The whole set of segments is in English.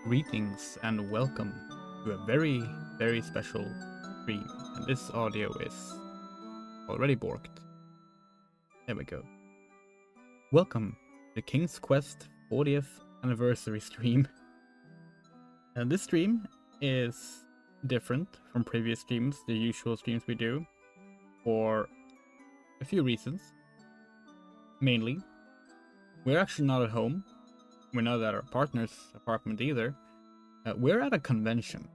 Greetings and welcome to a very, very special stream. And this audio is already borked. There we go. Welcome to the King's Quest 40th anniversary stream. And this stream is different from previous streams, the usual streams we do, for a few reasons. Mainly, we're actually not at home. We're not at our partner's apartment either. We're at a convention.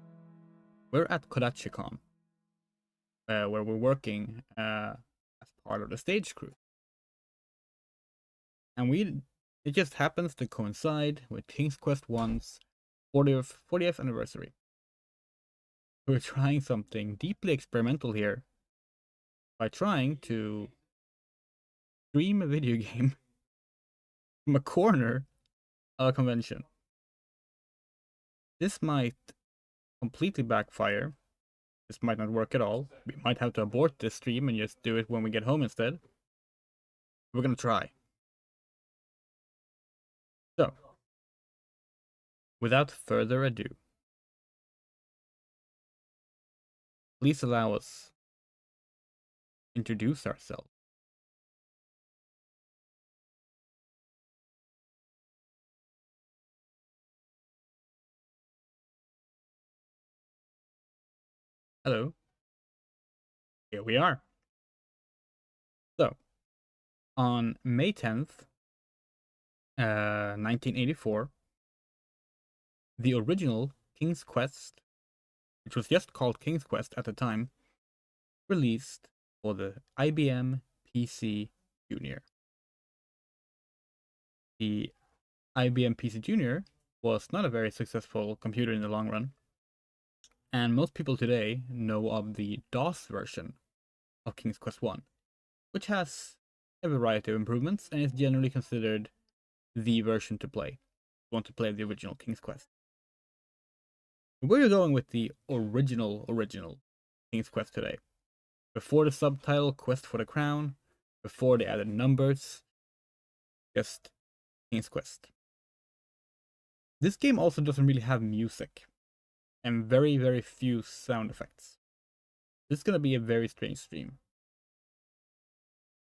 We're at Kodachicon, where we're working as part of the stage crew. And it just happens to coincide with King's Quest 1's 40th anniversary. We're trying something deeply experimental here by trying to stream a video game from a corner of a convention. This might completely backfire. This might not work at all. We might have to abort this stream and just do it when we get home instead. We're gonna try. So, without further ado, please allow us to introduce ourselves. Hello. Here we are. So, on May 10th, 1984, the original King's Quest, which was just called King's Quest at the time, released for the IBM PCjr. The IBM PCjr was not a very successful computer in the long run, and most people today know of the DOS version of King's Quest 1, which has a variety of improvements and is generally considered the version to play if you want to play the original King's Quest. We're going with the original King's Quest today. Before the subtitle Quest for the Crown, before they added numbers, just King's Quest. This game also doesn't really have music, and very, very few sound effects. This is going to be a very strange stream.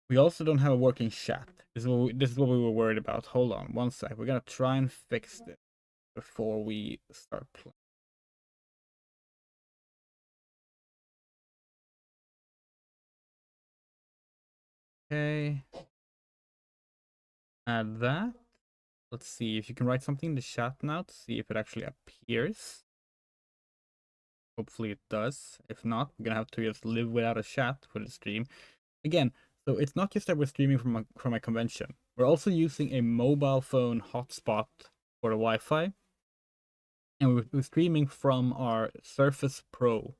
We also don't have a working chat. This is what we were worried about. Hold on one sec. We're going to try and fix this before we start playing. Okay. Add that. Let's see if you can write something in the chat now to see if it actually appears. Hopefully it does. If not, we're gonna have to just live without a chat for the stream. Again, so it's not just that we're streaming from a convention. We're also using a mobile phone hotspot for the Wi-Fi. And we're streaming from our Surface Pro,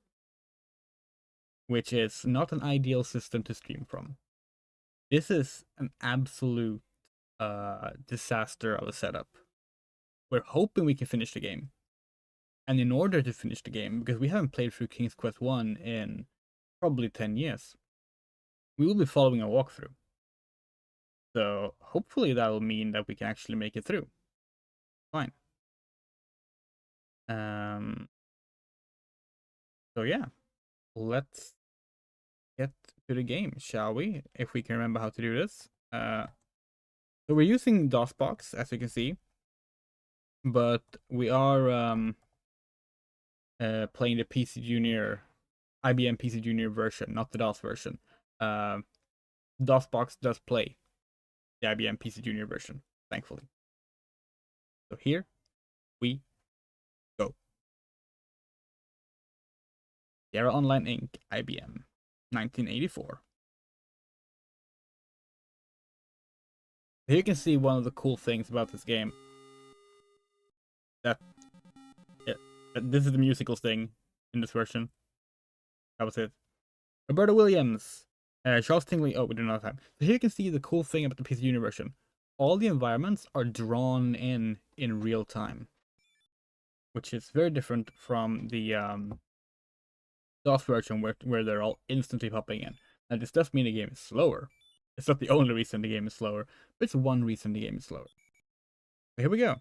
which is not an ideal system to stream from. This is an absolute disaster of a setup. We're hoping we can finish the game. And in order to finish the game, because we haven't played through King's Quest 1 in probably 10 years, we will be following a walkthrough. So hopefully that will mean that we can actually make it through. Fine. So yeah, let's get to the game, shall we? If we can remember how to do this. So we're using DOSBox, as you can see, but we are playing the PCjr, IBM PCjr version, not the DOS version. DOSBox does play the IBM PCjr version, thankfully. So here we go. Sierra Online Inc., IBM, 1984. Here you can see one of the cool things about this game. That this is the musical thing in this version. That was it. Roberta Williams, Charles Tingley. Oh, we do not have time. So here you can see the cool thing about the PCjr version. All the environments are drawn in real time, which is very different from the DOS version where they're all instantly popping in. Now this does mean the game is slower. It's not the only reason the game is slower, but it's one reason the game is slower. But here we go.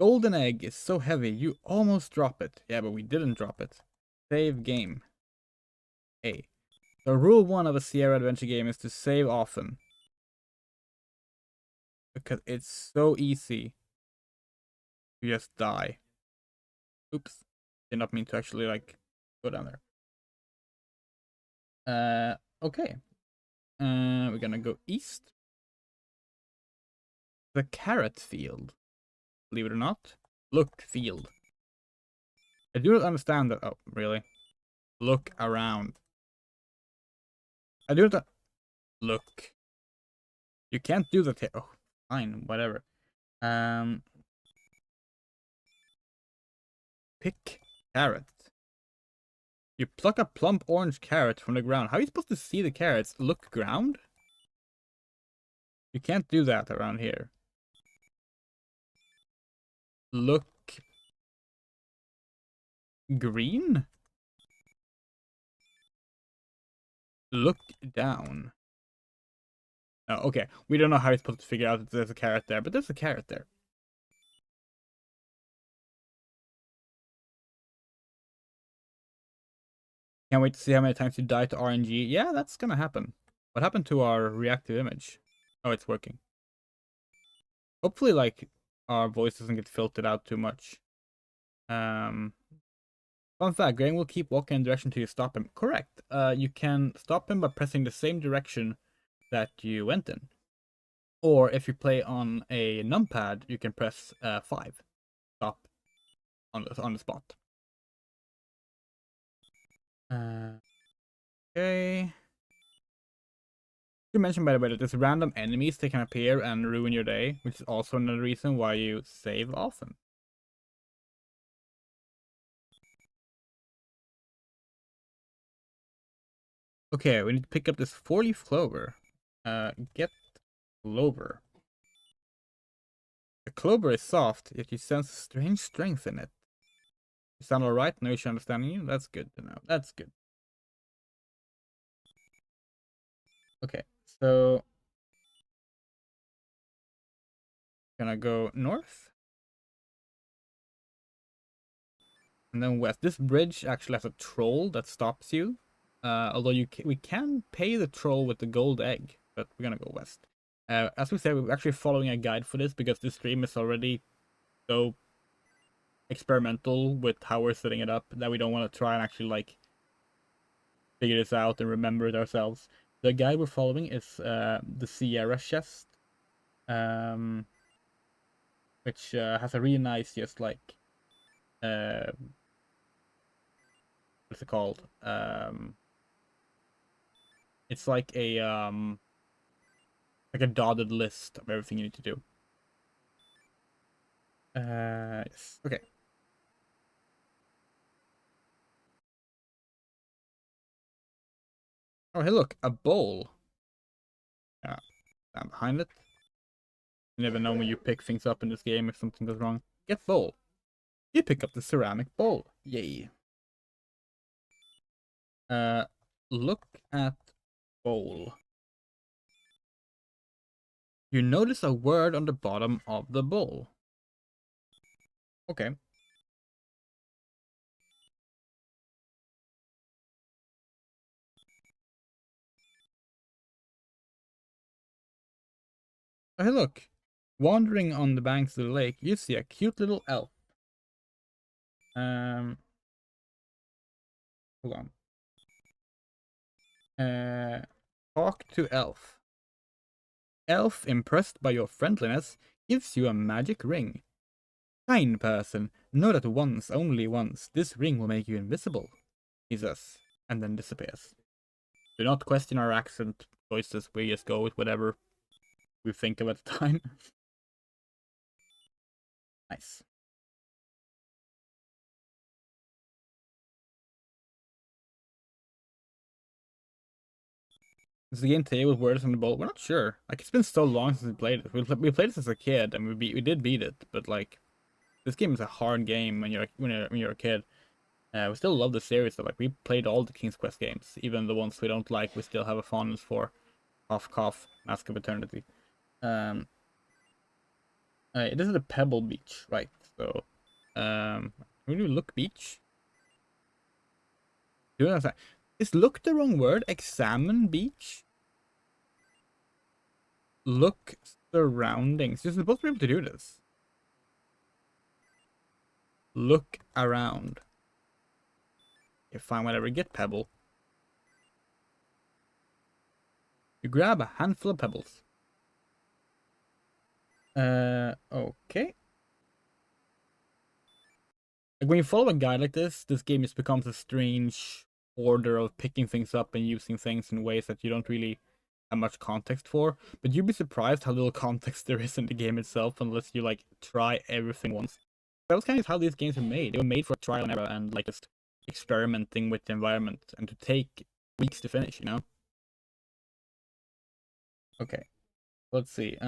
Golden egg is so heavy, you almost drop it. Yeah, but we didn't drop it. Save game. A. So rule 1 of a Sierra adventure game is to save often. Because it's so easy to just die. Oops. Did not mean to actually, like, go down there. Okay. We're gonna go east. The carrot field. Believe it or not. Look, field. I do not understand that. Oh, really? Look around. I do not. Look. You can't do that here. Oh, fine, whatever. Pick carrot. You pluck a plump orange carrot from the ground. How are you supposed to see the carrots? Look ground? You can't do that around here. Look green? Look down. Oh, okay. We don't know how you're supposed to figure out that there's a carrot there, but there's a carrot there. Can't wait to see how many times you die to RNG. Yeah, that's gonna happen. What happened to our reactive image? Oh, it's working. Hopefully, like, our voice doesn't get filtered out too much. Fun fact, Graham will keep walking in the direction till you stop him. Correct. You can stop him by pressing the same direction that you went in. Or if you play on a numpad, you can press 5. Stop on the spot. Okay. You mentioned, by the way, that there's random enemies that can appear and ruin your day, which is also another reason why you save often. Okay, we need to pick up this 4-leaf clover. Get clover. The clover is soft, yet you sense strange strength in it. You sound alright? No issue understanding you? That's good to know. That's good. Okay, so gonna go north. And then west. This bridge actually has a troll that stops you. Although we can pay the troll with the gold egg, but we're gonna go west. As we said, we're actually following a guide for this because this stream is already so experimental with how we're setting it up that we don't want to try and actually, like, figure this out and remember it ourselves. The guide we're following is the Sierra chest, which has a really nice, just like, what's it called? It's like a dotted list of everything you need to do. Yes. Okay. Oh, hey, look, a bowl. Yeah, stand behind it. You never know when you pick things up in this game if something goes wrong. Get bowl. You pick up the ceramic bowl. Yay. Look at bowl. You notice a word on the bottom of the bowl. Okay. Oh, hey, look. Wandering on the banks of the lake, you see a cute little elf. Hold on. Talk to elf. Elf, impressed by your friendliness, gives you a magic ring. Kind person, know that once, only once, this ring will make you invisible, he says, and then disappears. Do not question our accent choices, we just go with whatever we think of at the time. Nice. Is the game today with words on the bowl? We're not sure. Like, it's been so long since we played it. We played this as a kid, and we did beat it. But, like, this game is a hard game when you're a kid. We still love the series. So, like, we played all the King's Quest games, even the ones we don't like. We still have a fondness for. Cough, cough. Mask of Eternity. This is a pebble beach, right? So, we do look beach. Is look the wrong word? Examine beach? Look surroundings. You're supposed to be able to do this. Look around. You find whatever. Get pebble. You grab a handful of pebbles. Okay. Like when you follow a guide like this game just becomes a strange order of picking things up and using things in ways that you don't really have much context for. But you'd be surprised how little context there is in the game itself unless you like try everything once. That was kind of how these games were made. They were made for trial and error and like just experimenting with the environment and to take weeks to finish, you know? Okay. Let's see.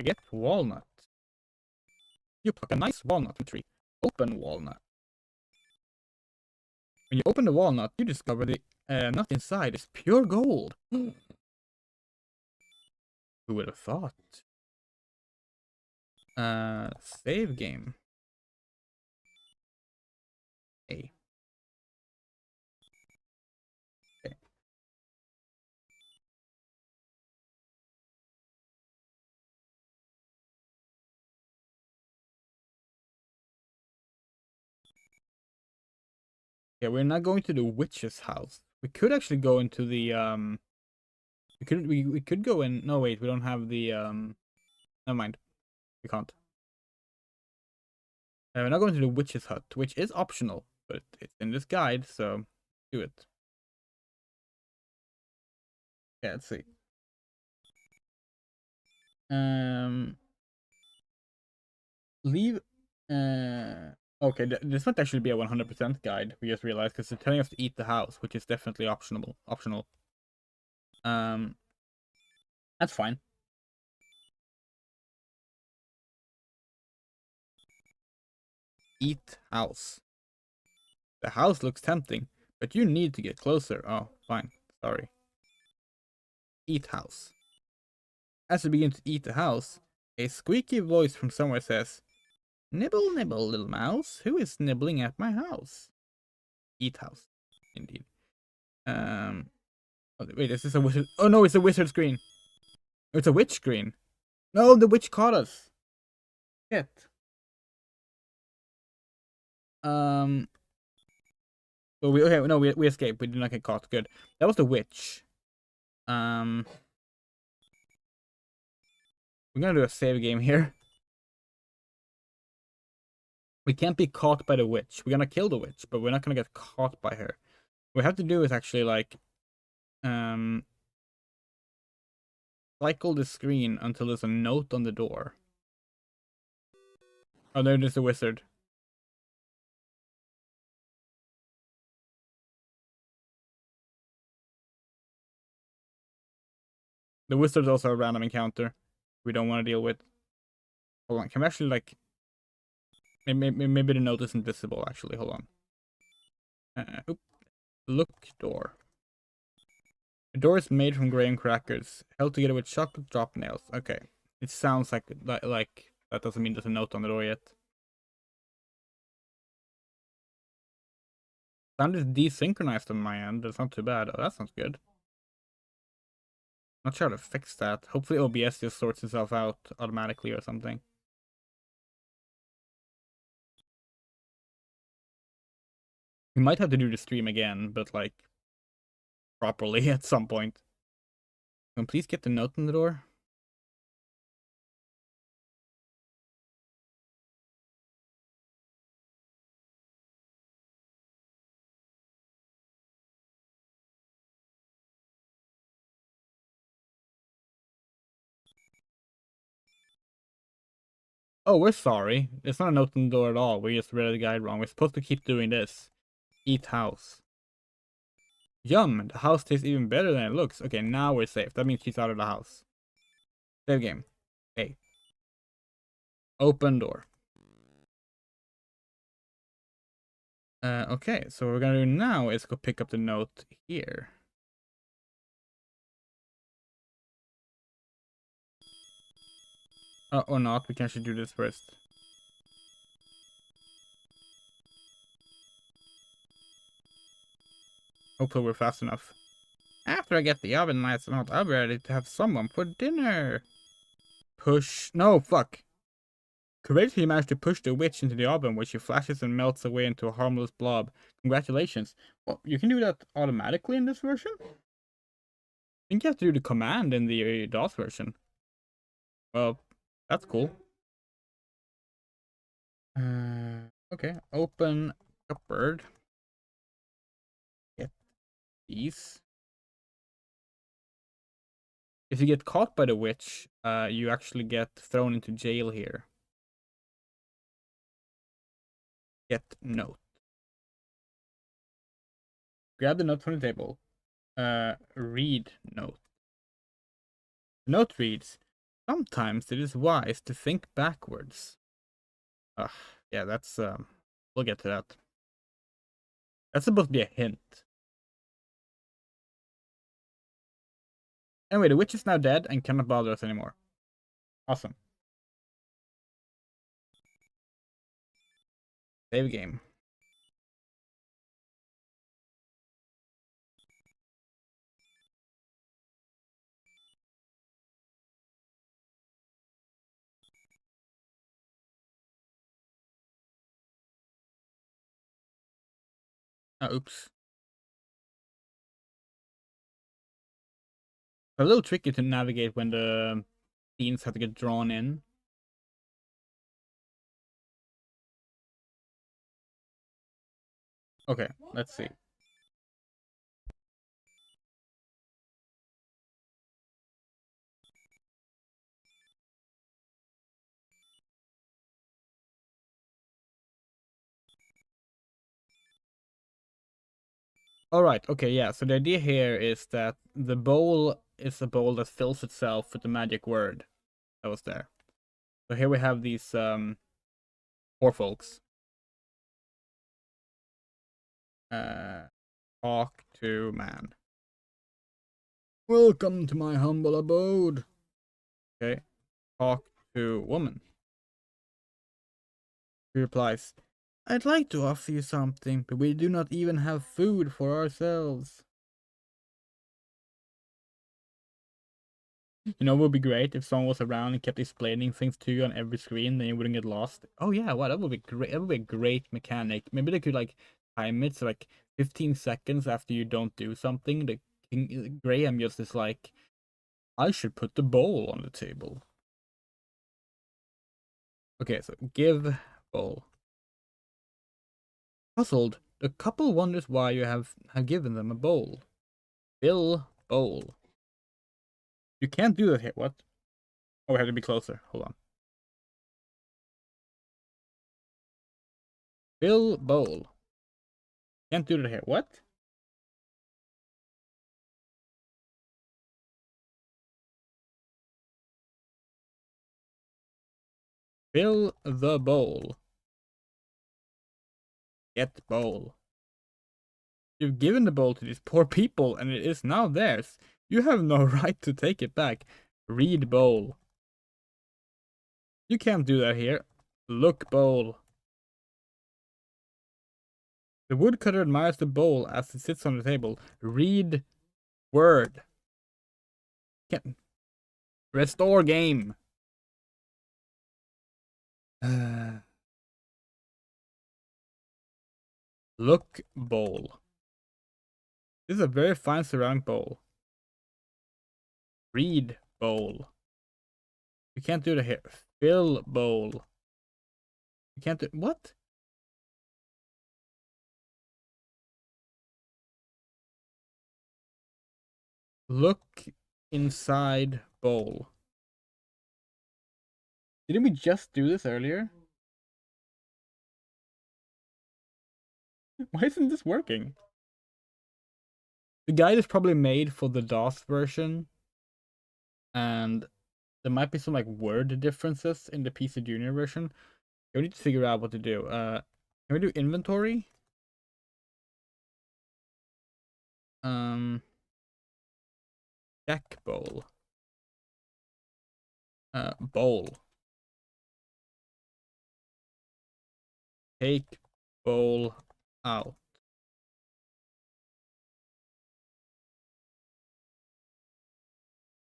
Get walnut. You pluck a nice walnut from the tree. Open walnut. When you open the walnut, you discover the nut inside is pure gold. Who would have thought? Save game. Hey. Okay. Yeah, we're not going to the witch's house. We could actually go into the we could go in. No, wait, we don't have the never mind. We can't. We're not going to the witch's hut, which is optional, but it's in this guide, so do it. Yeah, let's see. Leave. Okay, this might actually be a 100% guide. We just realized because they're telling us to eat the house, which is definitely optional. Um, that's fine. Eat house. The house looks tempting, but you need to get closer. Oh, fine. Sorry. Eat house. As you begin to eat the house, a squeaky voice from somewhere says, "Nibble, nibble, little mouse. Who is nibbling at my house?" Eat house. Indeed. Oh, wait, is this a wizard? Oh no, it's a wizard screen. It's a witch screen. No, the witch caught us. Shit. Um. Well, we escaped. We did not get caught. Good. That was the witch. We're gonna do a save game here. We can't be caught by the witch. We're gonna kill the witch, but we're not gonna get caught by her. What we have to do is actually like, cycle the screen until there's a note on the door. Oh, there's a wizard. The wizard's also a random encounter we don't want to deal with. Hold on, can we actually like... Maybe the note isn't visible actually, hold on. Look door. The door is made from graham crackers, held together with chocolate drop nails. Okay. It sounds like that doesn't mean there's a note on the door yet. Sound is desynchronized on my end. That's not too bad. Oh, that sounds good. Not sure how to fix that. Hopefully OBS just sorts itself out automatically or something. We might have to do the stream again, but like properly at some point. Can please get the note on the door? Oh, we're sorry. It's not a note on the door at all. We just read the guide wrong. We're supposed to keep doing this. Eat house. Yum, the house tastes even better than it looks. Okay, now we're safe. That means she's out of the house. Save game. Hey. Open door. Okay, so what we're gonna do now is go pick up the note here. Or not, we can actually do this first. Hopefully we're fast enough. After I get the oven nice and hot, I'll be ready to have someone for dinner. Push. No, fuck. Courageously managed to push the witch into the oven, where she flashes and melts away into a harmless blob. Congratulations. Well, you can do that automatically in this version? I think you have to do the command in the DOS version. Well, that's cool. Okay, open cupboard. Get these. If you get caught by the witch, you actually get thrown into jail here. Get note. Grab the note from the table. Read note. The note reads, sometimes it is wise to think backwards. Ugh, yeah, that's, we'll get to that. That's supposed to be a hint. Anyway, the witch is now dead and cannot bother us anymore. Awesome. Save game. Oops. A little tricky to navigate when the scenes have to get drawn in. Okay, let's see. Alright, okay, yeah. So the idea here is that the bowl is a bowl that fills itself with the magic word that was there. So here we have these poor folks. Talk to man. Welcome to my humble abode. Okay. Talk to woman. She replies, I'd like to offer you something, but we do not even have food for ourselves. You know, it would be great if someone was around and kept explaining things to you on every screen, then you wouldn't get lost. Oh yeah, wow, that would be great. That would be a great mechanic. Maybe they could like time it so like 15 seconds after you don't do something, the Graham just is like, I should put the bowl on the table. Okay, so give bowl. Puzzled, the couple wonders why you have given them a bowl. Fill bowl. You can't do that here. What? Oh, we have to be closer. Hold on. Fill bowl. Can't do that here. What? Fill the bowl. Get bowl. You've given the bowl to these poor people and it is now theirs. You have no right to take it back. Read bowl. You can't do that here. Look bowl. The woodcutter admires the bowl as it sits on the table. Read word. Can't. Restore game. Look bowl. This is a very fine ceramic bowl. Read bowl. You can't do that here. Fill bowl. You can't do what? Look inside bowl. Didn't we just do this earlier? Why isn't this working? The guide is probably made for the DOS version, and there might be some like word differences in the PCjr version. We need to figure out what to do. Can we do inventory? Check bowl. Bowl. Take bowl out.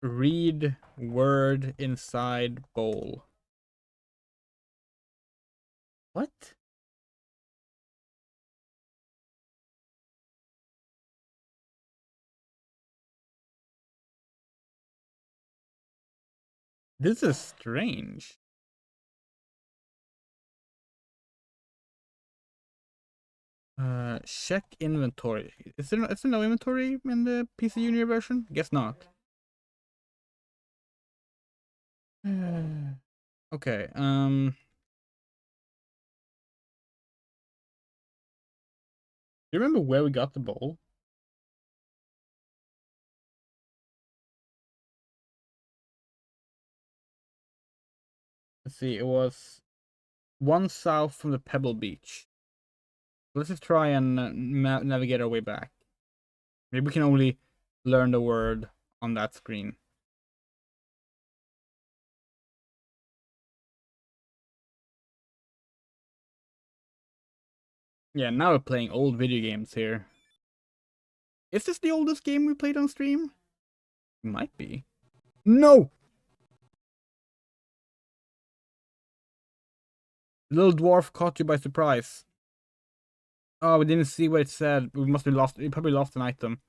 Read word inside bowl. What? This is strange. Check inventory. Is there no inventory in the PCjr version? Guess not. Okay. Do you remember where we got the bowl? Let's see. It was one south from the Pebble Beach. Let's just try and navigate our way back. Maybe we can only learn the word on that screen. Yeah, now we're playing old video games here. Is this the oldest game we played on stream? It might be. No! The little dwarf caught you by surprise. Oh, we didn't see what it said. We must be lost. We probably lost an item.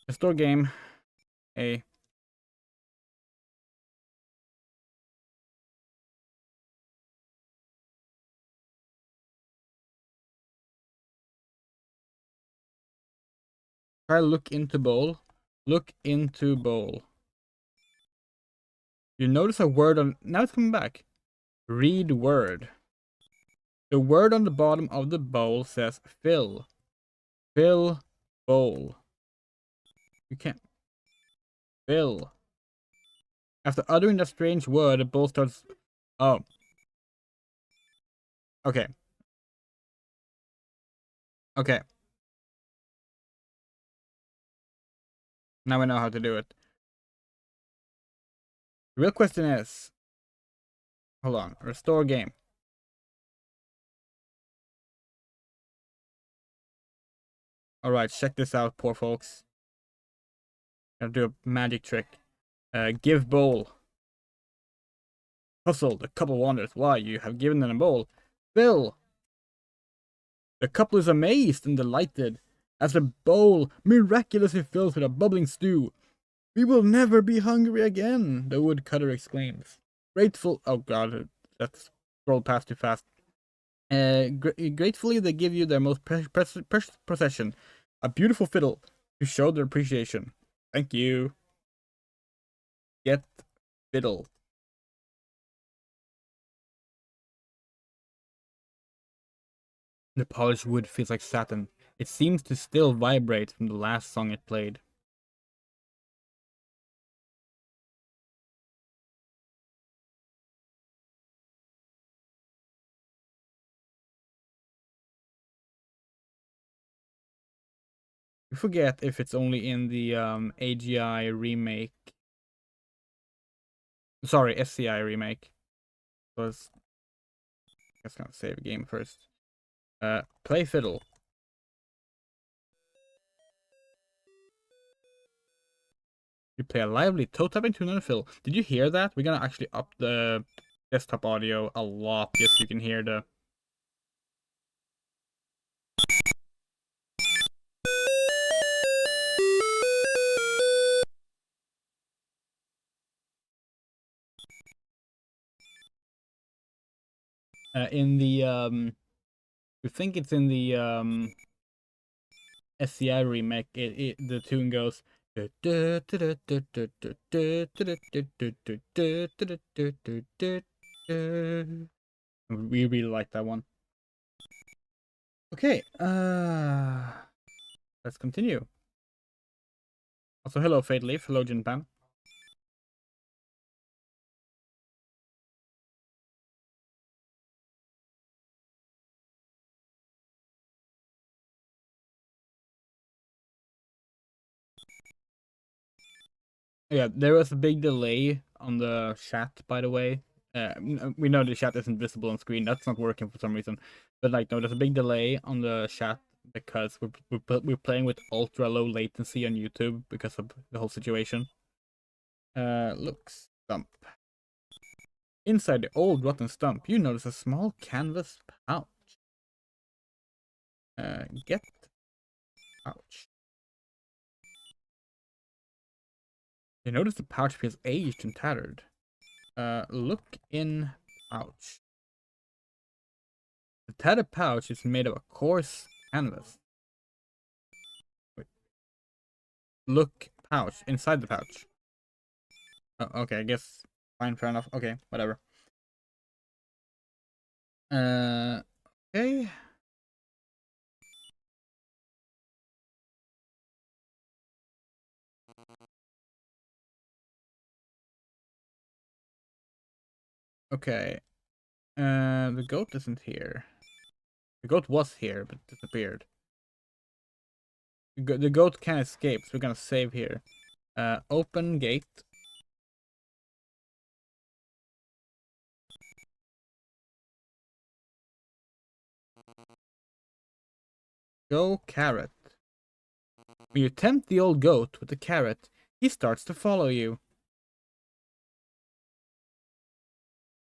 Restore game. A. Try look into bowl. Look into bowl. You notice a word on. Now it's coming back. Read word. The word on the bottom of the bowl says fill. Fill bowl. You can't. Fill. After uttering that strange word, the bowl starts. Oh. Okay. Okay. Now I know how to do it. The real question is. Hold on. Restore game. Alright, check this out, poor folks. Gonna do a magic trick. Give bowl. Puzzled, the couple wonders why you have given them a bowl. Fill. The couple is amazed and delighted as the bowl miraculously fills with a bubbling stew. We will never be hungry again, the woodcutter exclaims. Grateful. Oh god, that's scrolled past too fast. Gratefully, they give you their most precious possession, a beautiful fiddle, to show their appreciation. Thank you. Get fiddle. The polished wood feels like satin. It seems to still vibrate from the last song it played. I forget if it's only in the AGI remake. Sorry, SCI remake. So I guess I'm gonna save a game first. Play fiddle. You play a lively toe-tapping tune on a fiddle. Did you hear that? We're gonna actually up the desktop audio a lot just so you can hear the. In the we think it's in the SCI remake. The tune goes. We really like that one. Okay, let's continue. Also, hello Fade Leaf, hello Jinpan. Yeah, there was a big delay on the chat, by the way. We know the chat isn't visible on screen. That's not working for some reason. But like, no, there's a big delay on the chat because we're playing with ultra low latency on YouTube because of the whole situation. Look, stump. Inside the old rotten stump, you notice a small canvas pouch. Get pouch. You notice the pouch feels aged and tattered. Look in pouch. The tattered pouch is made of a coarse canvas. Wait. Look pouch. Inside the pouch. Oh, okay, I guess. Fine, fair enough. Okay, whatever. Okay. Okay. The goat isn't here. The goat was here, but disappeared. The goat can escape, so we're gonna save here. Open gate. Go carrot. When you tempt the old goat with the carrot, he starts to follow you.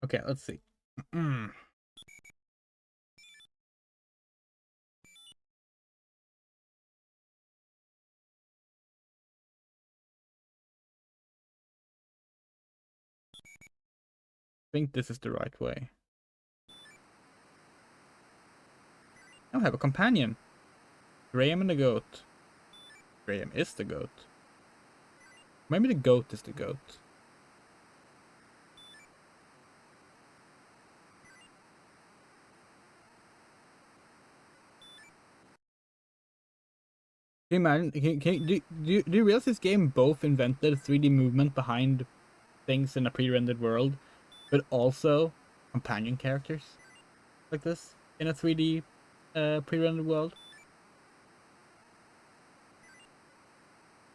Okay, let's see. I think this is the right way. I have a companion. Graham and the goat. Graham is the goat. Maybe the goat is the goat. Can you imagine? Do you realize this game both invented 3D movement behind things in a pre-rendered world, but also companion characters like this in a 3D pre-rendered world?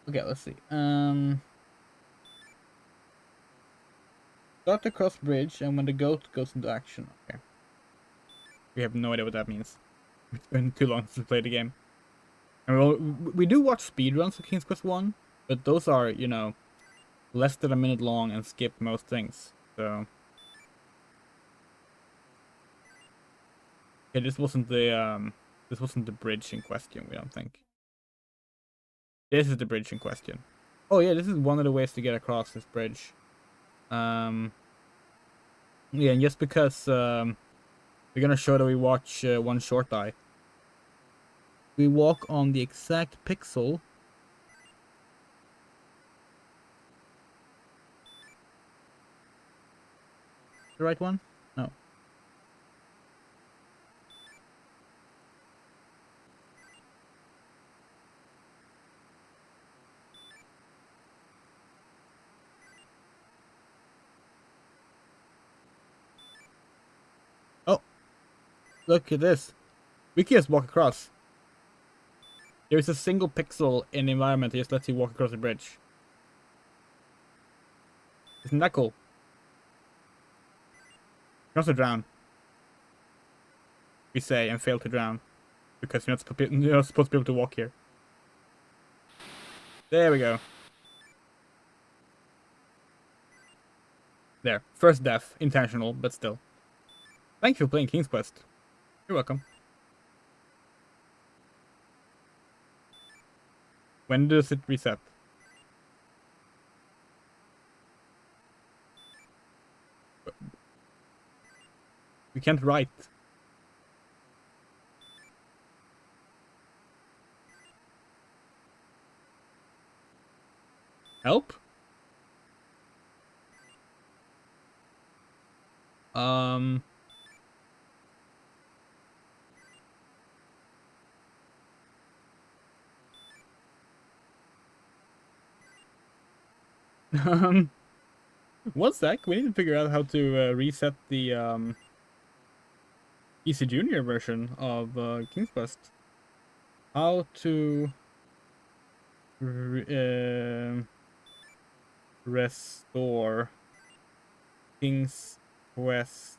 Okay, let's see. Start the cross bridge, and when the goat goes into action. Okay. We have no idea what that means. It's been too long since we played the game. And we do watch speedruns of King's Quest 1, but those are, you know, less than a minute long and skip most things. So okay, this wasn't the bridge in question, we don't think. This is the bridge in question. Oh yeah, this is one of the ways to get across this bridge. Yeah, and just because we're gonna show that we watch one short eye. We walk on the exact pixel. The right one? No. Oh, look at this. We can just walk across. There is a single pixel in the environment that just lets you walk across the bridge. Isn't that cool? You can also drown. We say and fail to drown. Because you're not supposed to be able to walk here. There we go. There. First death. Intentional, but still. Thank you for playing King's Quest. You're welcome. When does it reset? We can't write. Help? Um... One sec. We need to figure out how to reset the PCjr version of King's Quest. How to restore King's Quest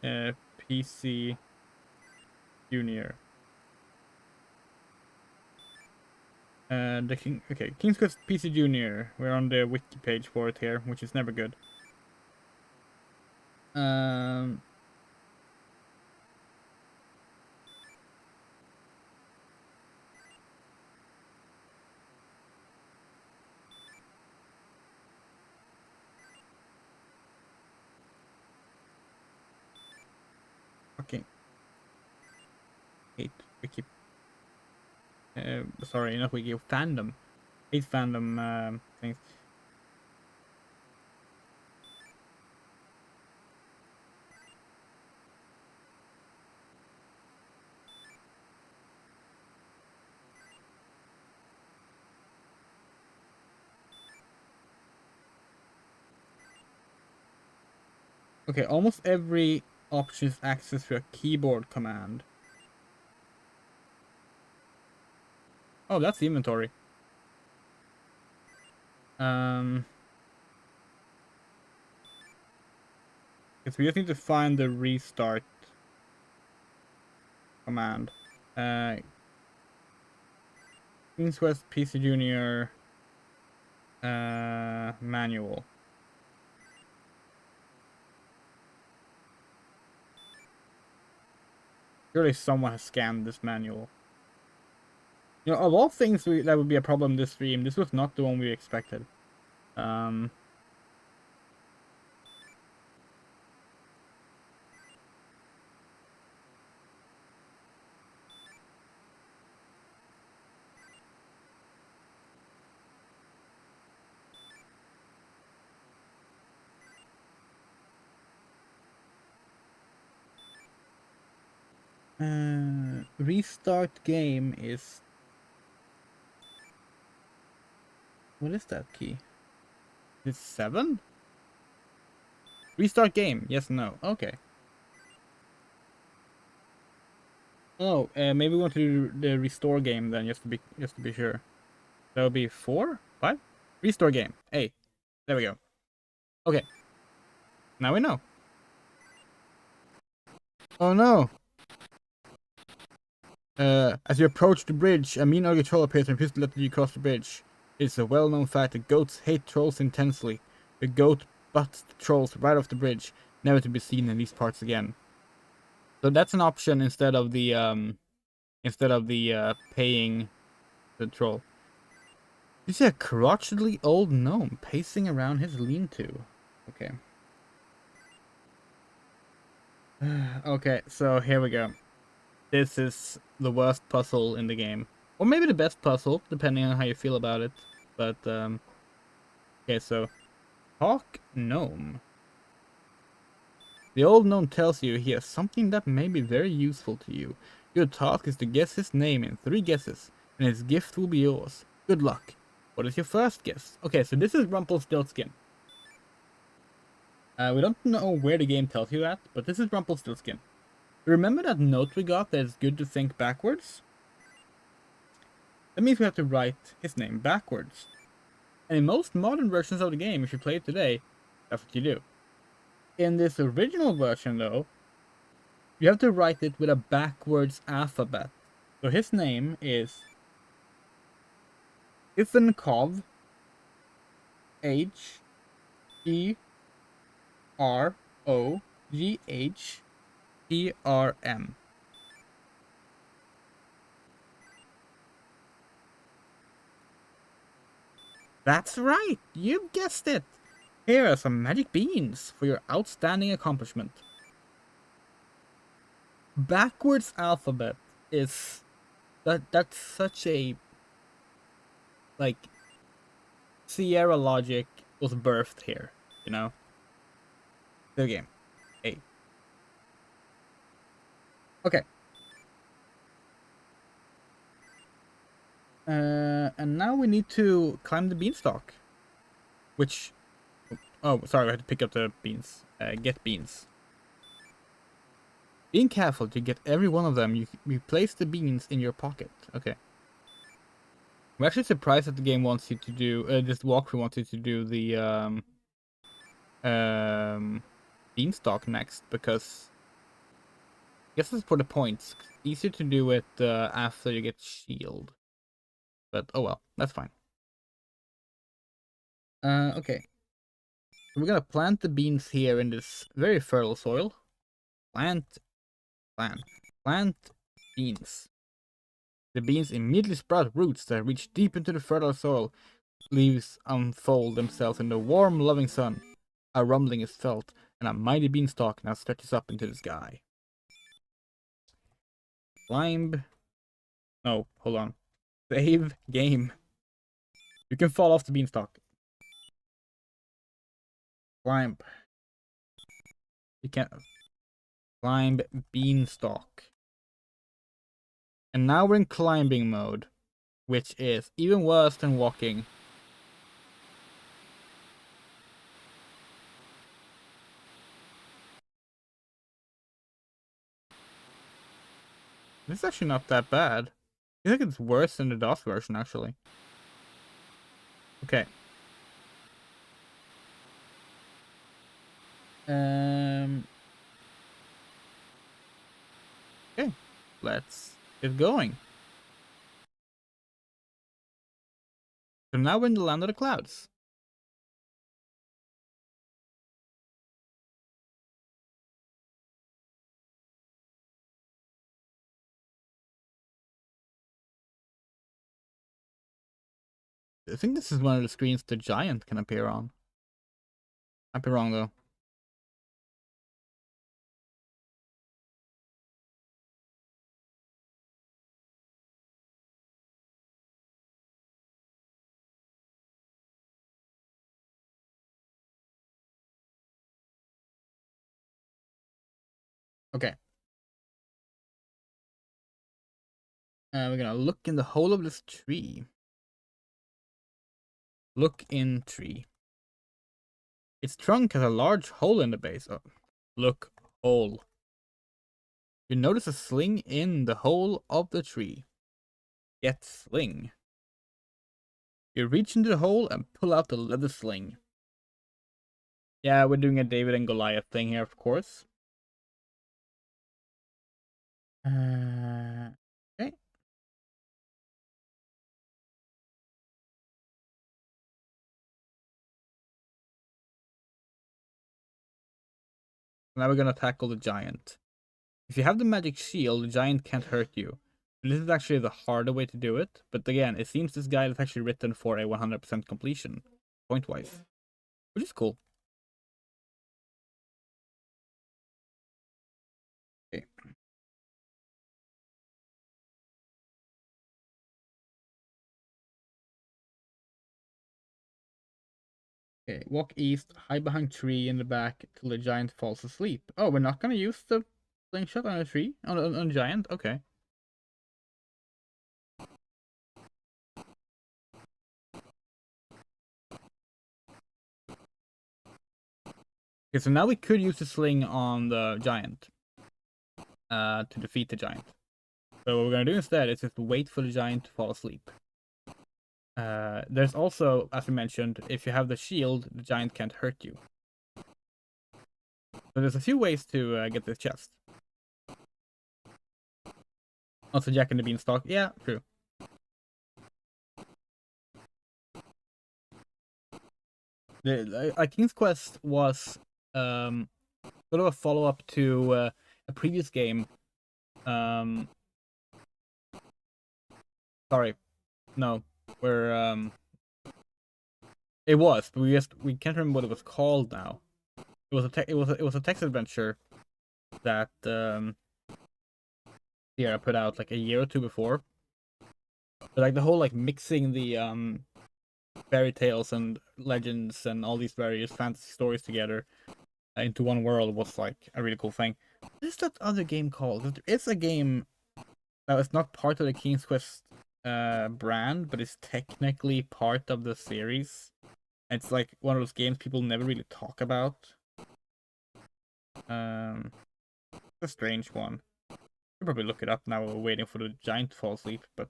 PC Junior. The King. Okay, King's Quest PC Junior. We're on the wiki page for it here, which is never good. Okay. Hate wiki. Sorry, not wiki. Fandom. Hate fandom things. Okay, almost every option is accessed through a keyboard command. Oh, that's the inventory. Because we just need to find the restart command. King's Quest PC Junior manual. Surely someone has scanned this manual. You know, of all things that would be a problem this stream, this was not the one we expected. Restart game is... What is that key? It's 7? Restart game. Yes, no. Okay. Oh, maybe we want to do the restore game then, just to be sure. That would be 4? 5? Restore game. Hey. There we go. Okay. Now we know. Oh no! As you approach the bridge, a mean ogre troll appears and refuses to let you cross the bridge. It's a well-known fact that goats hate trolls intensely. The goat butts the trolls right off the bridge, never to be seen in these parts again. So that's an option instead of the paying the troll. You see a crotchety old gnome pacing around his lean-to. Okay. Okay, so here we go. This is the worst puzzle in the game. Or maybe the best puzzle, depending on how you feel about it. But, okay, so... Talk Gnome. The old gnome tells you he has something that may be very useful to you. Your task is to guess his name in 3 guesses, and his gift will be yours. Good luck. What is your first guess? Okay, so this is Rumpelstiltskin. We don't know where the game tells you that, but this is Rumpelstiltskin. Remember that note we got that it's good to think backwards? That means we have to write his name backwards. And in most modern versions of the game, if you play it today, that's what you do. In this original version, though, you have to write it with a backwards alphabet. So his name is Ivankov Heroghtrm. That's right, you guessed it. Here are some magic beans for your outstanding accomplishment. Backwards alphabet is that's such a, like, Sierra logic was birthed here, you know? The game. Hey. Okay. And now we need to climb the beanstalk. Which... Oh, sorry, I had to pick up the beans. Get beans. Being careful to get every one of them, you place the beans in your pocket. Okay. I'm actually surprised that the game wants you to do... this walkthrough wants you to do the... beanstalk next, because I guess it's for the points. It's easier to do it after you get shield. But oh well, that's fine. Okay. So we're gonna plant the beans here in this very fertile soil. Plant beans. The beans immediately sprout roots that reach deep into the fertile soil. Leaves unfold themselves in the warm, loving sun. A rumbling is felt, and a mighty beanstalk now stretches up into the sky. Climb. No, hold on. Save game. You can fall off the beanstalk. Climb. You can't. Climb beanstalk. And now we're in climbing mode, which is even worse than walking. This is actually not that bad. I think it's worse than the DOS version, actually. Okay. Okay. Let's get going. So now we're in the land of the clouds. I think this is one of the screens the giant can appear on. I'd be wrong though. Okay. We're gonna look in the hole of this tree. Look in tree. Its trunk has a large hole in the base. Oh, look, hole. You notice a sling in the hole of the tree. Get sling. You reach into the hole and pull out the leather sling. Yeah, we're doing a David and Goliath thing here, of course. Okay. Now we're gonna tackle the giant. If you have the magic shield, the giant can't hurt you. This is actually the harder way to do it, but again, it seems this guide is actually written for a 100% completion, point-wise, which is cool. Okay. Okay, walk east, hide behind tree in the back till the giant falls asleep. Oh, we're not gonna use the slingshot on a tree? On a giant? Okay. Okay, so now we could use the sling on the giant. To defeat the giant. So what we're gonna do instead is just wait for the giant to fall asleep. There's also, as we mentioned, if you have the shield, the giant can't hurt you. So there's a few ways to get this chest. Also, Jack and the Beanstalk. Yeah, true. King's Quest was sort of a follow-up to a previous game. Sorry, no, where it was, but we can't remember what it was called now. It was a text adventure that Sierra put out like a year or two before. But like the whole like mixing the fairy tales and legends and all these various fantasy stories together into one world was like a really cool thing. What is that other game called? It's a game that is not part of the King's Quest brand, but it's technically part of the series. It's like one of those games people never really talk about. It's a strange one. I'll probably look it up now. We're waiting for the giant to fall asleep, but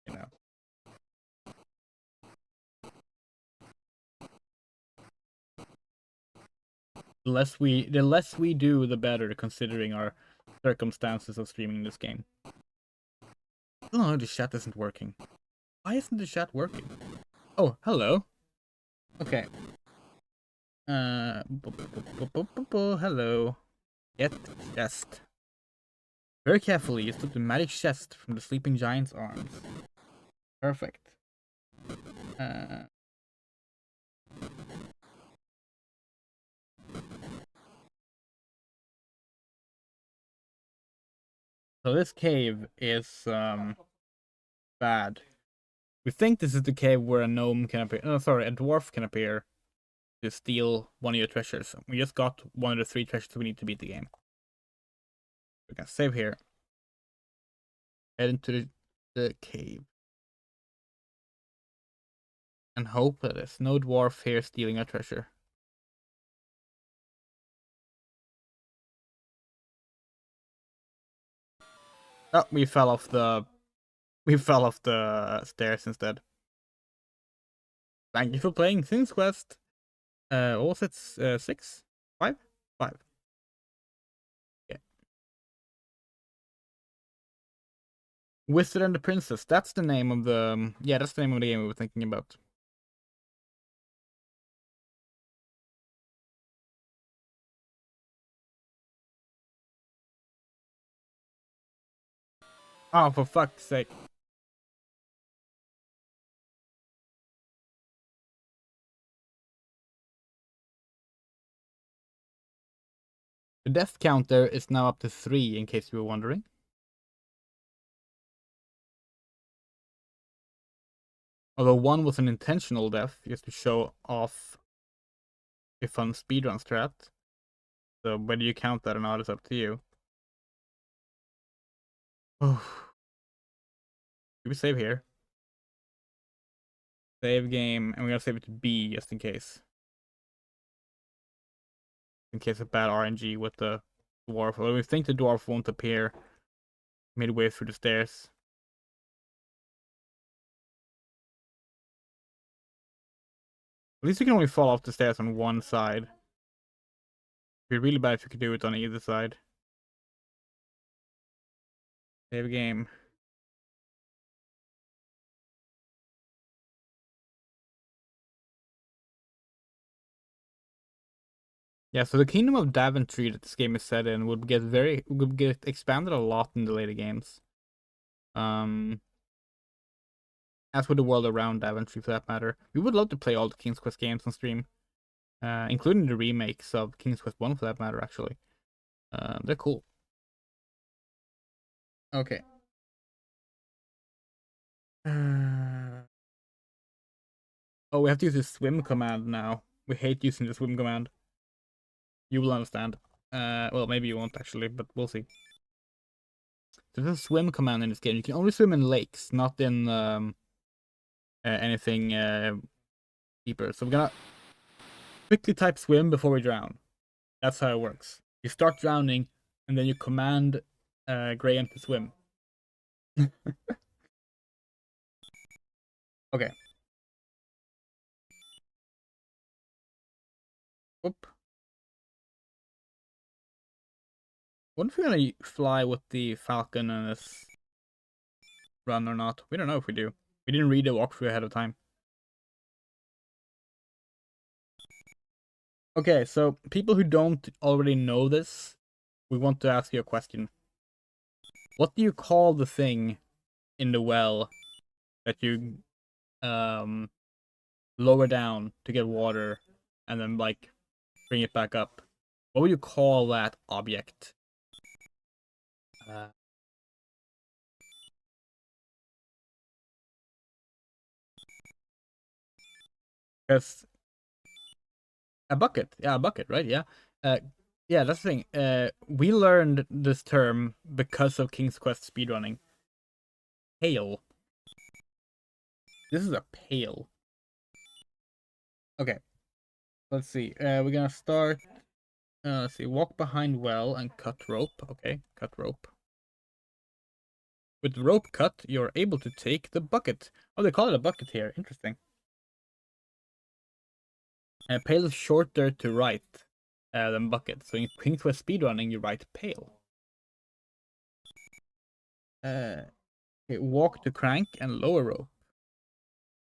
you know. The less we do, the better, considering our circumstances of streaming this game. Oh, the chat isn't working. Why isn't the chat working? Oh, hello. Okay. Hello. Get chest. Very carefully, you slip the magic chest from the sleeping giant's arms. Perfect. So this cave is bad. We think this is the cave where a gnome can appear. No, sorry, a dwarf can appear to steal one of your treasures. We just got one of the 3 treasures we need to beat the game. We can save here. Head into the cave. And hope that there's no dwarf here stealing our treasure. Oh, we fell off the stairs instead. Thank you for playing King's Quest. What was it? 6? 5? 5. Yeah. Wizard and the Princess. That's the name of the... Yeah, that's the name of the game we were thinking about. Oh, for fuck's sake. The death counter is now up to 3, in case you were wondering. Although 1 was an intentional death, just to show off a fun speedrun strat. So whether you count that or not is up to you. Oh. Do we save here? Save game, and we're gonna save it to B just in case. In case of bad RNG with the dwarf. Although we think the dwarf won't appear midway through the stairs. At least you can only fall off the stairs on one side. It'd be really bad if you could do it on either side. Save game. Yeah, so the Kingdom of Daventry that this game is set in would get expanded a lot in the later games. As with the world around Daventry, for that matter. We would love to play all the King's Quest games on stream, including the remakes of King's Quest 1, for that matter, actually. They're cool. Okay. Oh, we have to use the swim command now. We hate using the swim command. You will understand. Well, maybe you won't actually, but we'll see. So there's a swim command in this game. You can only swim in lakes, not in anything deeper. So we're gonna quickly type swim before we drown. That's how it works. You start drowning, and then you command Graham to swim. Okay. Whoop. Wonder if we're gonna fly with the Falcon on this run or not. We don't know if we do. We didn't read the walkthrough ahead of time. Okay, so people who don't already know this, we want to ask you a question. What do you call the thing in the well that you lower down to get water and then like bring it back up? What would you call that object? Because a bucket. Yeah, a bucket, right? Yeah. Yeah, that's the thing. We learned this term because of King's Quest speedrunning. Pail. This is a pail. Okay. Let's see. We're gonna start. Let's see. Walk behind well and cut rope. Okay, cut rope. With rope cut, you're able to take the bucket. Oh, they call it a bucket here. Interesting. Pail is shorter to right. than bucket. So in King Quest speedrunning, you write pail. Okay, walk the crank and lower rope.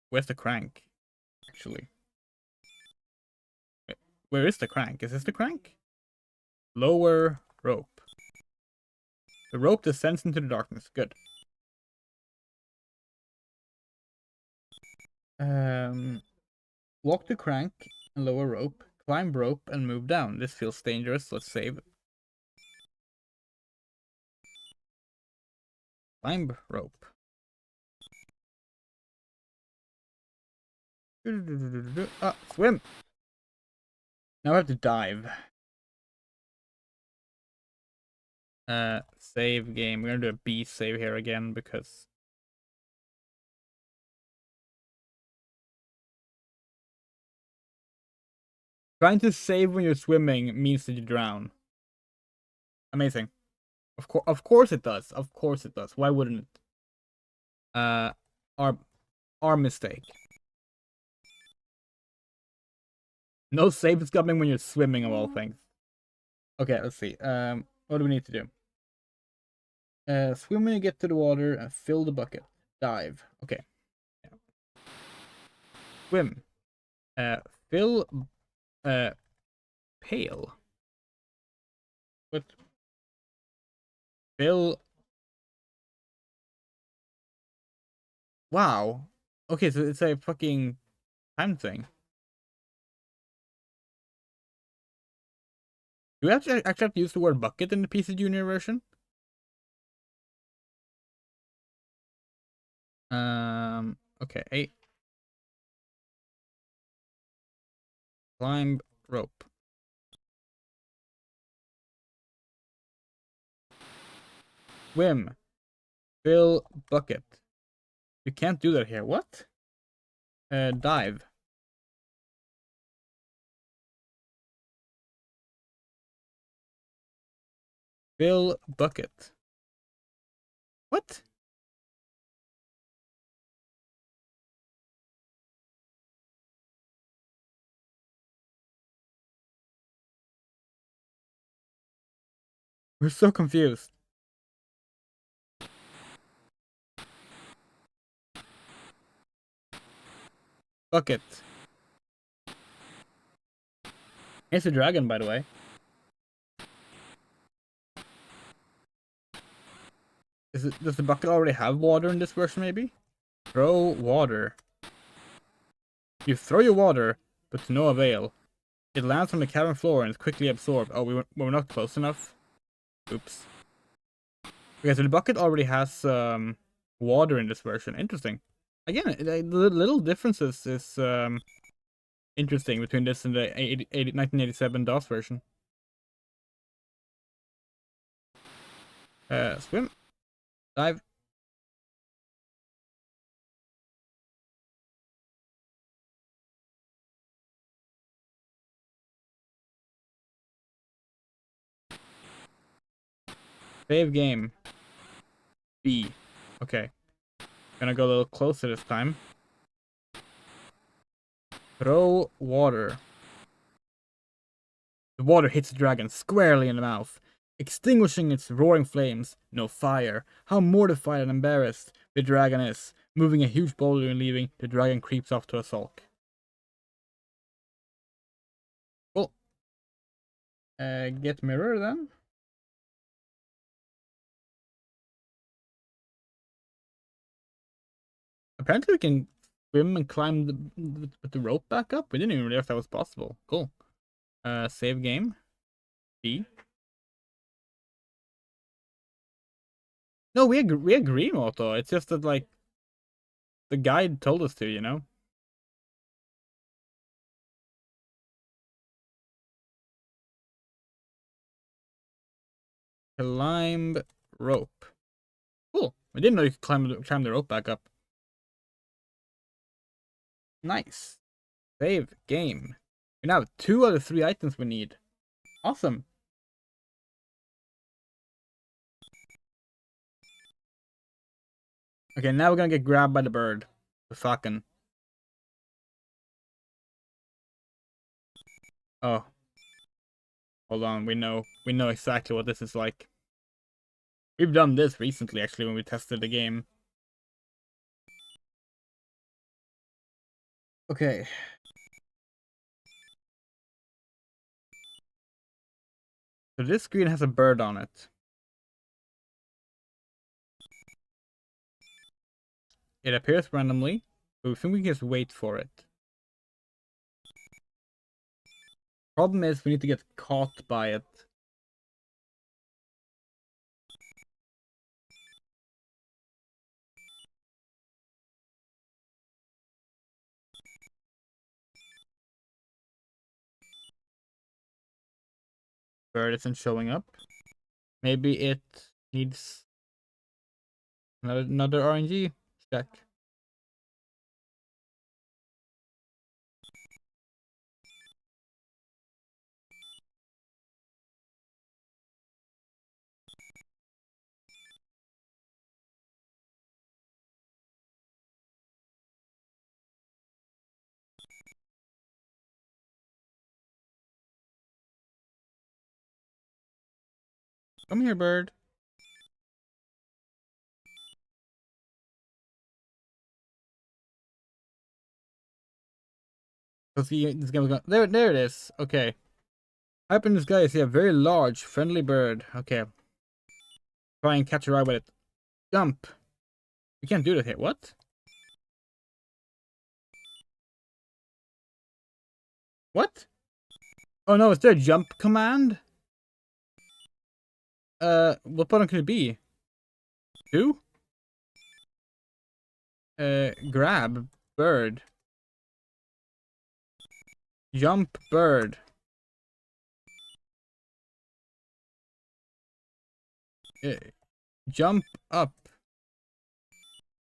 Where's the crank? Actually, where is the crank? Is this the crank? Lower rope. The rope descends into the darkness. Good. Walk the crank and lower rope. Climb rope and move down. This feels dangerous. Let's save. Climb rope. Ah, swim. Now I have to dive. Save game. We're gonna do a B save here again because trying to save when you're swimming means that you drown. Amazing. Of course it does. Of course it does. Why wouldn't it? Our mistake. No save is coming when you're swimming of all things. Okay, let's see. What do we need to do? Swim when you get to the water and fill the bucket. Dive. Okay. Yeah. Swim. Fill. Pail. What? Fill. Wow. Okay, so it's a fucking time thing. Do we actually have to use the word bucket in the PCjr version? Okay. Climb rope. Swim. Fill bucket. You can't do that here. What? Dive. Fill bucket. What? We're so confused. Bucket. Here's a dragon, by the way. Does the bucket already have water in this version, maybe? Throw water. You throw your water, but to no avail. It lands on the cabin floor and is quickly absorbed. Oh, we're not close enough. Oops. Okay, so the bucket already has water in this version. Interesting. Again, the little differences is interesting between this and the 1987 DOS version. Swim. Dive. Save game. B. Okay. Gonna go a little closer this time. Throw water. The water hits the dragon squarely in the mouth, extinguishing its roaring flames. No fire. How mortified and embarrassed the dragon is. Moving a huge boulder and leaving, the dragon creeps off to a sulk. Cool. Get mirror then. Apparently we can swim and climb with the rope back up. We didn't even realize that was possible. Cool. Save game. B. No, we agree, Moto. It's just that like the guide told us to, you know. Climb rope. Cool. I didn't know you could climb the rope back up. Nice. Save game. We now have 2 out of 3 items we need. Awesome. Okay, now we're gonna get grabbed by the bird. The falcon. Oh. Hold on, we know exactly what this is like. We've done this recently, actually, when we tested the game. Okay. So this screen has a bird on it. It appears randomly, but we think we can just wait for it. Problem is, we need to get caught by it. Bird isn't showing up. Maybe it needs another RNG check. Come here, bird. Let's see, this game is going. There it is. Okay. Up in the sky, I see a very large, friendly bird. Okay. Try and catch a ride with it. Jump. We can't do that here. What? What? Oh no, is there a jump command? What button could it be? 2? Grab. Bird. Jump bird. Jump up.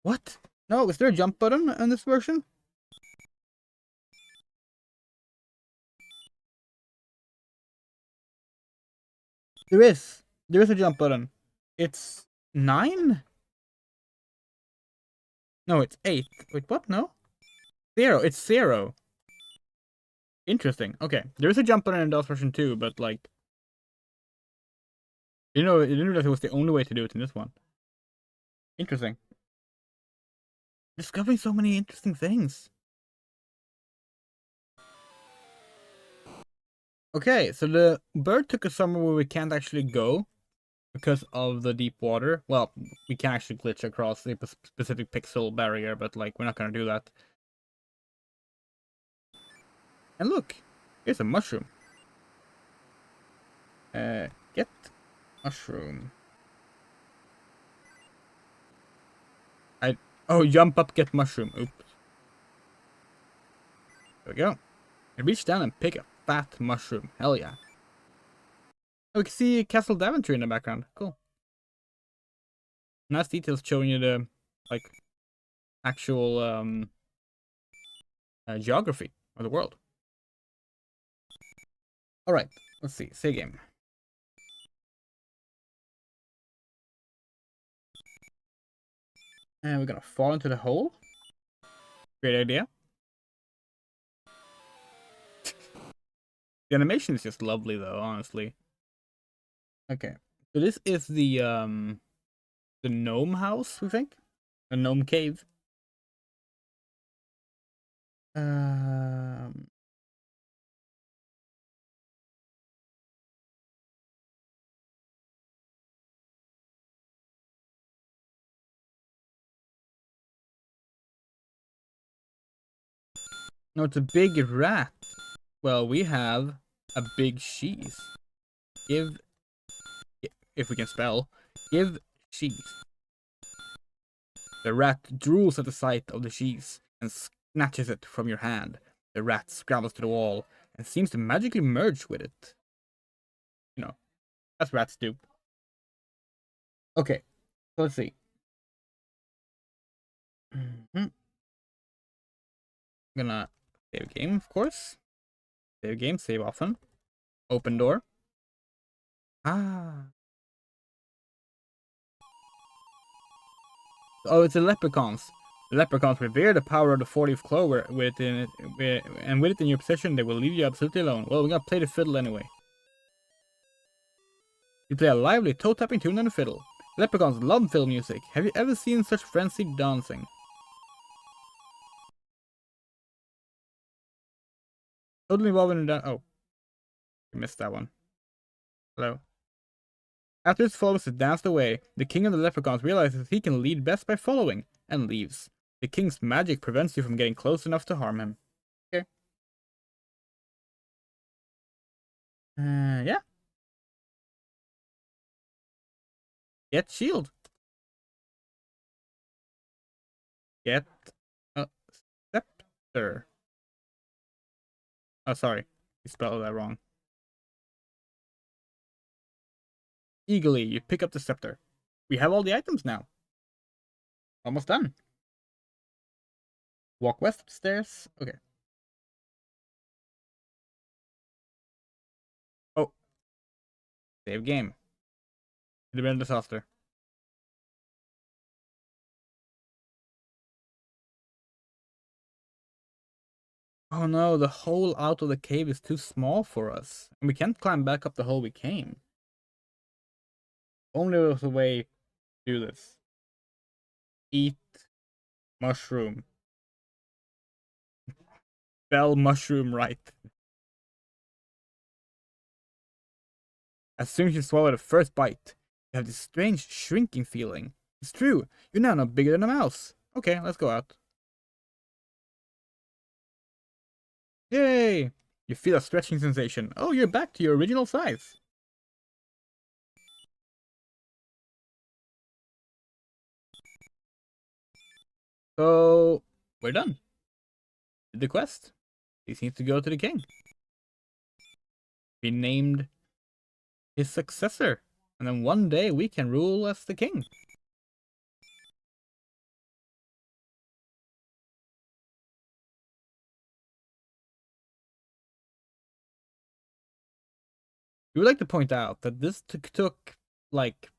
What? No, is there a jump button on this version? There is. There is a jump button. It's 9? No, it's 8. Wait, what? No? 0. It's 0. Interesting. Okay. There is a jump button in DOS version 2, but like... you didn't realize it was the only way to do it in this one. Interesting. Discovering so many interesting things. Okay, so the bird took us somewhere where we can't actually go because of the deep water. Well, we can actually glitch across a specific pixel barrier, but like we're not gonna do that. And look, here's a mushroom. Get mushroom. Oh, jump up, get mushroom. Oops. There we go. And reach down and pick a fat mushroom. Hell yeah. Oh, we can see Castle Daventry in the background. Cool. Nice details showing you the, like, actual, geography of the world. Alright, let's see. Say game. And we're gonna fall into the hole. Great idea. The animation is just lovely, though, honestly. Okay, so this is the gnome house, we think? The gnome cave. No, it's a big rat. Well, we have a big cheese. Give, if we can spell, give cheese. The rat drools at the sight of the cheese and snatches it from your hand. The rat scrambles to the wall and seems to magically merge with it. You know, that's rats do. Okay, so let's see. I'm gonna save game, of course. Save game, save often. Open door. Ah. Oh, it's the leprechauns. The leprechauns revere the power of the 4-leaf clover, and with it in your possession, they will leave you absolutely alone. Well, we're gonna play the fiddle anyway. You play a lively toe-tapping tune on a fiddle. Leprechauns love fiddle music. Have you ever seen such frenzied dancing? Totally involved in that. Oh, I missed that one. Hello. After his followers have danced away, the king of the leprechauns realizes he can lead best by following, and leaves. The king's magic prevents you from getting close enough to harm him. Okay. Yeah. Get shield. Get a scepter. Oh, sorry. You spelled that wrong. Eagerly, you pick up the scepter. We have all the items now. Almost done. Walk west upstairs. Okay. Oh. Save game. Could have been a disaster. Oh no, the hole out of the cave is too small for us. And we can't climb back up the hole we came. Only there's a way to do this. Eat mushroom. Spell mushroom right. As soon as you swallow the first bite, you have this strange shrinking feeling. It's true, you're now not bigger than a mouse. Okay, let's go out. Yay! You feel a stretching sensation. Oh, you're back to your original size. So, we're done. Did the quest. He seems to go to the king. Be named his successor. And then one day we can rule as the king. We would like to point out that this took like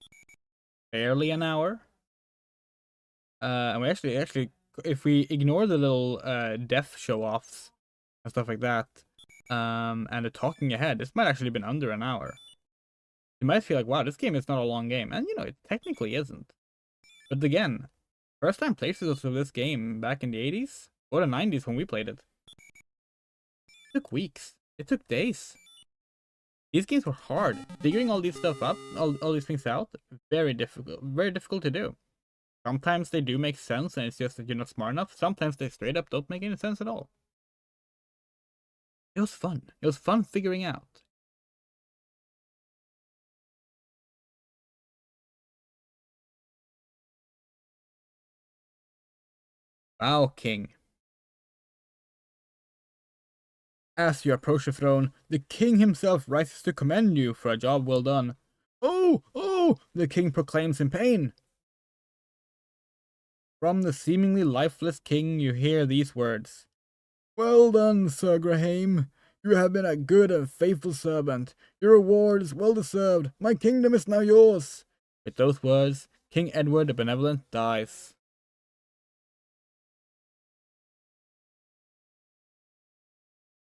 barely an hour. And we actually, if we ignore the little death show-offs and stuff like that, and the talking ahead, this might actually have been under an hour. You might feel like, wow, this game is not a long game, and you know, it technically isn't. But again, first time playthroughs of this game back in the 80s or the 90s when we played it. It took weeks. It took days. These games were hard. Figuring all these stuff up, all these things out, very difficult to do. Sometimes they do make sense and it's just that you're not smart enough. Sometimes they straight up don't make any sense at all. It was fun. It was fun figuring out. Wow, King. As you approach the throne, the king himself rises to commend you for a job well done. Oh, oh, the king proclaims in pain. From the seemingly lifeless king you hear these words. Well done, Sir Graham. You have been a good and faithful servant. Your reward is well deserved. My kingdom is now yours. With those words, King Edward the Benevolent dies.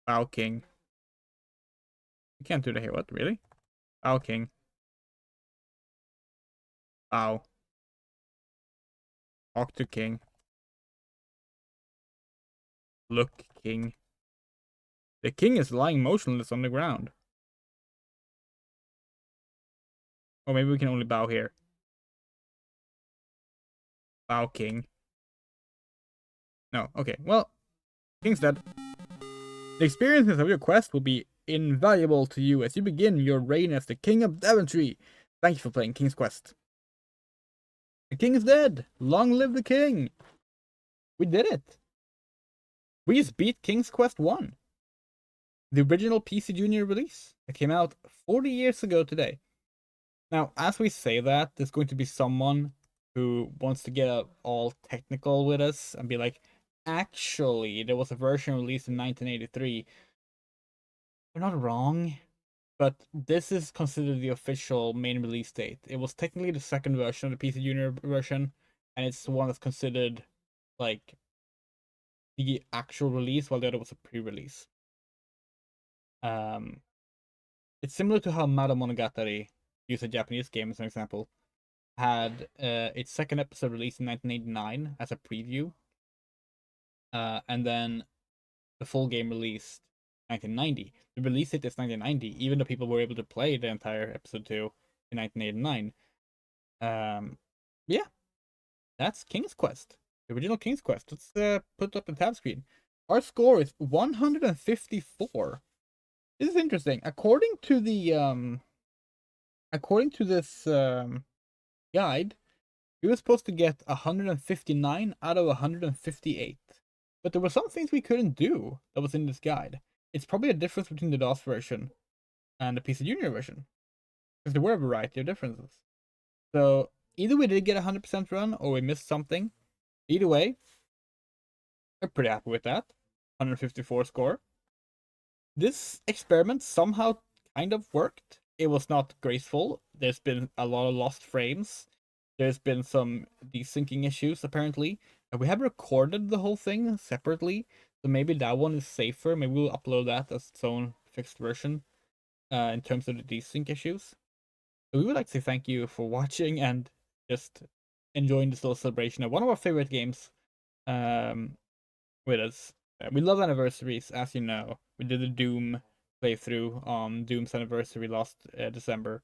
Bow King. You can't do that here. What? Really? Bow King. Bow. Talk to King. Look, King. The king is lying motionless on the ground. Or maybe we can only bow here. Bow, King. No, okay. Well, King's dead. The experiences of your quest will be invaluable to you as you begin your reign as the King of Daventry. Thank you for playing King's Quest. The king is dead! Long live the king! We did it! We just beat King's Quest 1. The original PCjr release. It came out 40 years ago today. Now, as we say that, there's going to be someone who wants to get all technical with us and be like, actually, there was a version released in 1983. We're not wrong, but this is considered the official main release date. It was technically the second version of the PCjr version, and it's the one that's considered like the actual release, while the other was a pre-release. It's similar to how Monogatari use a Japanese game as an example, had its second episode released in 1989 as a preview, and then the full game released 1990. The release date is 1990, even though people were able to play the entire episode 2 in 1989. Yeah, that's King's Quest, the original King's Quest. Let's put it up on tab screen. Our score is 154. This is interesting. According to this guide, we were supposed to get 159 out of 158. But there were some things we couldn't do that was in this guide. It's probably a difference between the DOS version and the PCjr version, because there were a variety of differences. So either we did get 100% run or we missed something. Either way, we're pretty happy with that. 154 score. This experiment somehow kind of worked. It was not graceful. There's been a lot of lost frames. There's been some desyncing issues, apparently. And we have recorded the whole thing separately, so maybe that one is safer. Maybe we'll upload that as its own fixed version in terms of the desync issues. So we would like to say thank you for watching and just enjoying this little celebration of one of our favorite games with us. We love anniversaries, as you know. We did the Doom playthrough on Doom's anniversary last December.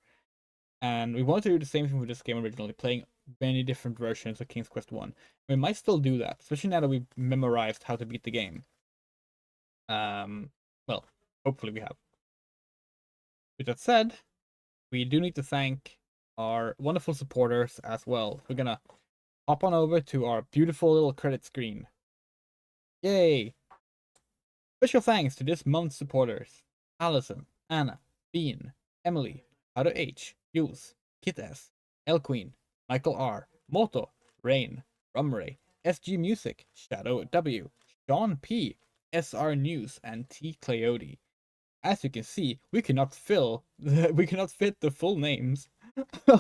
And we wanted to do the same thing with this game originally, playing many different versions of King's Quest 1. We might still do that, especially now that we've memorized how to beat the game. Well, hopefully we have. With that said, we do need to thank our wonderful supporters as well. We're gonna hop on over to our beautiful little credit screen. Yay! Special thanks to this month's supporters: Allison, Anna, Bean, Emily, Otto H, Jules, Kit S, L Queen, Michael R, Moto, Rain, Rumray, SG Music, Shadow W, Sean P, SR News, and T Cleody. As you can see, we cannot fit the full names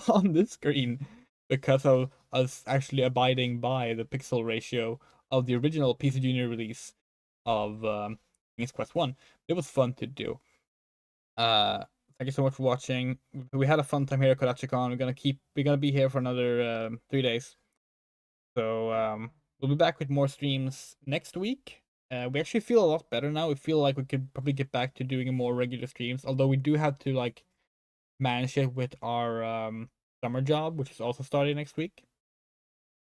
on this screen because of us actually abiding by the pixel ratio of the original PCjr release of King's Quest 1. It was fun to do. Thank you so much for watching. We had a fun time here at Kodachicon. We're gonna be here for another 3 days. So we'll be back with more streams next week. We actually feel a lot better now. We feel like we could probably get back to doing more regular streams, although we do have to like manage it with our summer job, which is also starting next week.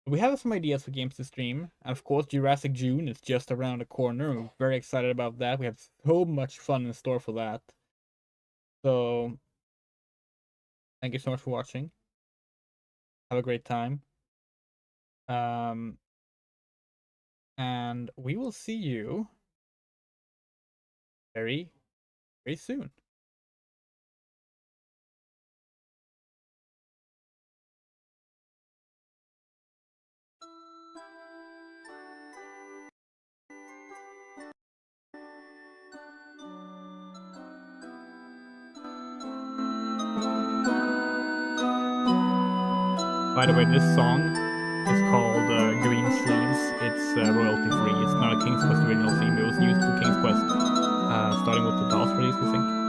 We have some ideas for games to stream, and of course Jurassic June is just around the corner. We're very excited about that. We have so much fun in store for that. So thank you so much for watching. Have a great time. And we will see you very, very soon. By the way, this song is called Green Sleeves. It's royalty free. It's not a King's Quest original theme. It was used for King's Quest starting with the DOS release, I think.